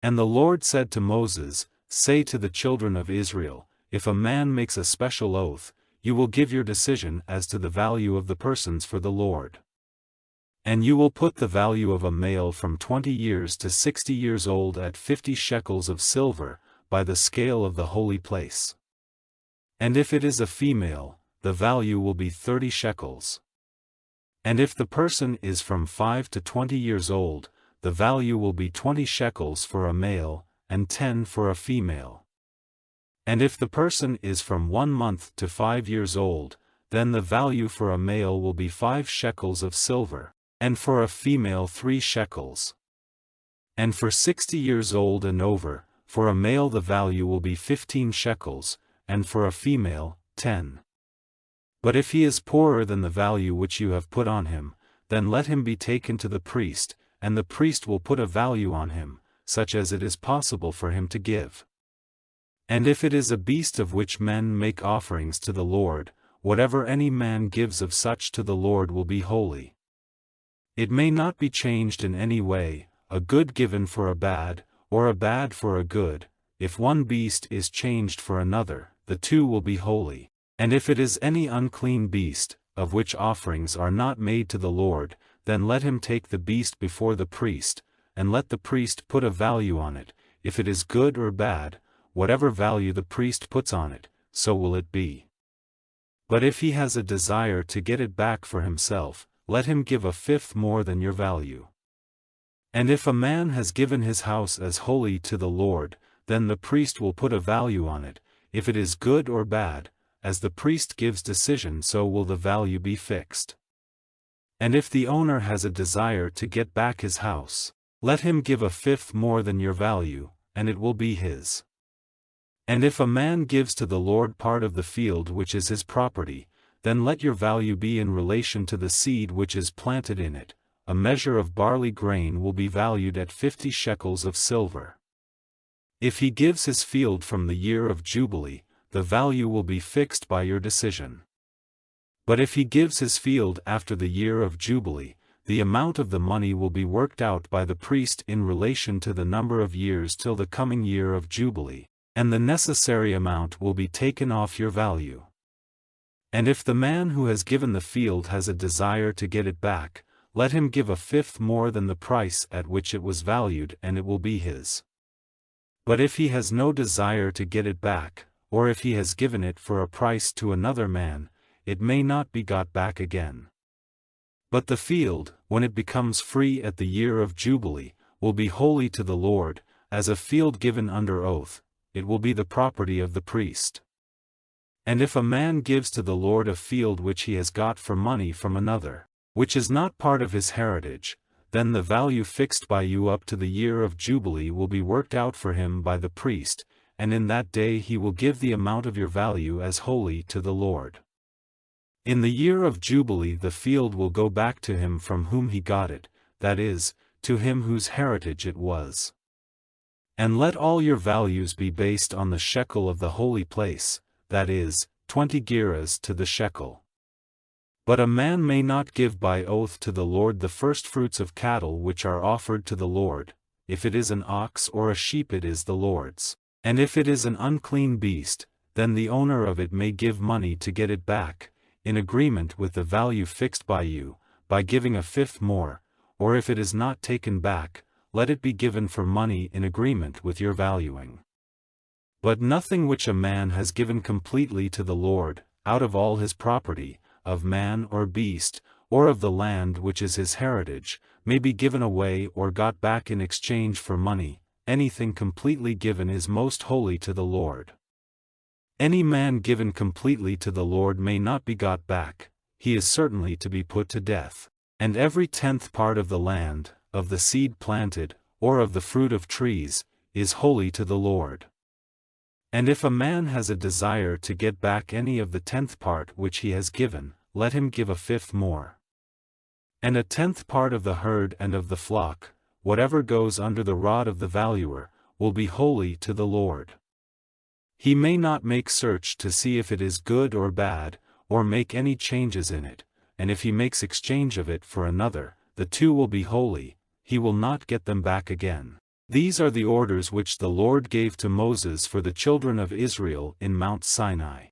And the Lord said to Moses, "Say to the children of Israel, if a man makes a special oath, you will give your decision as to the value of the persons for the Lord. And you will put the value of a male from 20 years to 60 years old at 50 shekels of silver, by the scale of the holy place. And if it is a female, the value will be 30 shekels. And if the person is from 5 to 20 years old, the value will be 20 shekels for a male, and 10 for a female. And if the person is from 1 month to 5 years old, then the value for a male will be 5 shekels of silver, and for a female 3 shekels. And for 60 years old and over, for a male the value will be 15 shekels, and for a female, 10. But if he is poorer than the value which you have put on him, then let him be taken to the priest, and the priest will put a value on him, such as it is possible for him to give. And if it is a beast of which men make offerings to the Lord, whatever any man gives of such to the Lord will be holy. It may not be changed in any way, a good given for a bad, or a bad for a good. If one beast is changed for another, the two will be holy. And if it is any unclean beast, of which offerings are not made to the Lord, then let him take the beast before the priest, and let the priest put a value on it. If it is good or bad, whatever value the priest puts on it, so will it be. But if he has a desire to get it back for himself, let him give a fifth more than your value. And if a man has given his house as holy to the Lord, then the priest will put a value on it. If it is good or bad, as the priest gives decision, so will the value be fixed. And if the owner has a desire to get back his house, let him give a fifth more than your value, and it will be his. And if a man gives to the Lord part of the field which is his property, then let your value be in relation to the seed which is planted in it. A measure of barley grain will be valued at 50 shekels of silver. If he gives his field from the year of Jubilee, the value will be fixed by your decision. But if he gives his field after the year of Jubilee, the amount of the money will be worked out by the priest in relation to the number of years till the coming year of Jubilee, and the necessary amount will be taken off your value. And if the man who has given the field has a desire to get it back, let him give a fifth more than the price at which it was valued, and it will be his. But if he has no desire to get it back, or if he has given it for a price to another man, it may not be got back again. But the field, when it becomes free at the year of Jubilee, will be holy to the Lord, as a field given under oath. It will be the property of the priest. And if a man gives to the Lord a field which he has got for money from another, which is not part of his heritage, then the value fixed by you up to the year of Jubilee will be worked out for him by the priest, and in that day he will give the amount of your value as holy to the Lord. In the year of Jubilee the field will go back to him from whom he got it, that is, to him whose heritage it was. And let all your values be based on the shekel of the holy place, that is, 20 gerahs to the shekel. But a man may not give by oath to the Lord the firstfruits of cattle which are offered to the Lord. If it is an ox or a sheep, it is the Lord's. And if it is an unclean beast, then the owner of it may give money to get it back, in agreement with the value fixed by you, by giving a fifth more, or if it is not taken back, let it be given for money in agreement with your valuing. But nothing which a man has given completely to the Lord, out of all his property, of man or beast, or of the land which is his heritage, may be given away or got back in exchange for money. Anything completely given is most holy to the Lord. Any man given completely to the Lord may not be got back, he is certainly to be put to death. And every 10th part of the land, of the seed planted, or of the fruit of trees, is holy to the Lord. And if a man has a desire to get back any of the 10th part which he has given, let him give a fifth more. And a 10th part of the herd and of the flock, whatever goes under the rod of the valuer, will be holy to the Lord. He may not make search to see if it is good or bad, or make any changes in it, and if he makes exchange of it for another, the two will be holy, he will not get them back again. These are the orders which the Lord gave to Moses for the children of Israel in Mount Sinai.